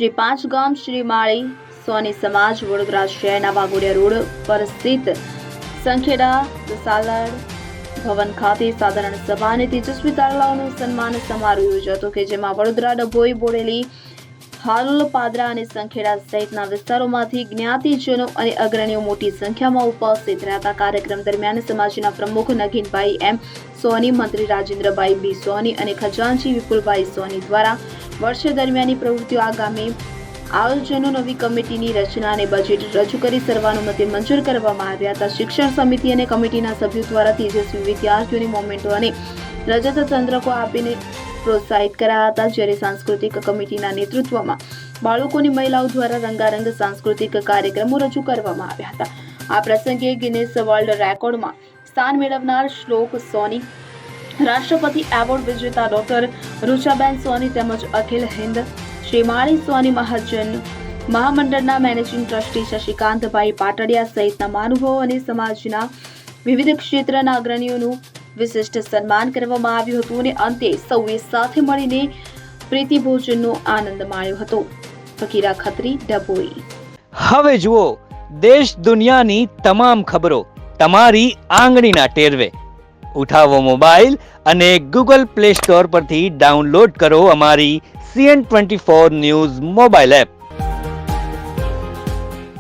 શ્રી પાંચગામ શ્રી માળી સોની સમાજ વડોદરા શહેરના વાઘોડિયા રોડ પર સ્થિત સંખેડા સાલાડ ભવન ખાતે સાધારણ સભા અને તેજસ્વી તારલાઓનો સન્માન સમારોહ યોજાયો હતો કે જેમાં વડોદરા, ડભોઈ, બોડેલી, હાલોલ, પાદરા અને સંખેડા સહિતના વિસ્તારોમાંથી જ્ઞાતિજનો અને અગ્રણીઓ મોટી સંખ્યામાં ઉપસ્થિત રહ્યા હતા। કાર્યક્રમ દરમિયાન સમાજના પ્રમુખ નગીનભાઈ એમ સોની, મંત્રી રાજેન્દ્રભાઈ બી સોની અને ખજાનચી વિપુલભાઈ સોની દ્વારા વર્ષ દરમિયાનની પ્રવૃત્તિઓ, આગામી આયોજનો, નવી કમિટીની રચના અને બજેટ રજૂ કરી સર્વાનુમતે મંજૂર કરવામાં આવ્યા હતા। શિક્ષણ સમિતિ અને કમિટીના સભ્યો દ્વારા તેજસ્વી વિદ્યાર્થીઓને મોમેન્ટો અને રજત ચંદ્રકો આપીને પ્રોત્સાહિત કરાયા હતા, જ્યારે સાંસ્કૃતિક કમિટીના નેતૃત્વમાં બાળકોની મહિલાઓ દ્વારા રંગારંગ સાંસ્કૃતિક કાર્યક્રમો રજૂ કરવામાં આવ્યા હતા। આ પ્રસંગે ગિનેસ વર્લ્ડ રેકોર્ડમાં સ્થાન મેળવનાર શ્લોક સોની, રાષ્ટ્રપતિ એવોર્ડ વિજેતા ડોક્ટર રુચાબેન સોની તેમજ અખિલ હિન્દ શ્રી માળી સોની મહાજન મહામંડળના મેનેજિંગ ટ્રસ્ટી શશિકાંતભાઈ પાટડિયા સહિતના મહાનુભાવો અને સમાજના વિવિધ ક્ષેત્રના અગ્રણીઓનું વિશિષ્ટ સન્માન કરવામાં આવ્યું હતું અને અંતે સૌએ સાથે મળીને પ્રીતિભોજનનો આનંદ માણ્યો હતો। ફકીરા ખત્રી, ડભોઈ। હવે જુઓ દેશ દુનિયાની તમામ ખબરો તમારી આંગળીના ટેરવે। ઉઠાવો મોબાઈલ અને ગૂગલ પ્લે સ્ટોર પરથી ડાઉનલોડ કરો અમારી CN24 ન્યૂઝ મોબાઈલ એપ।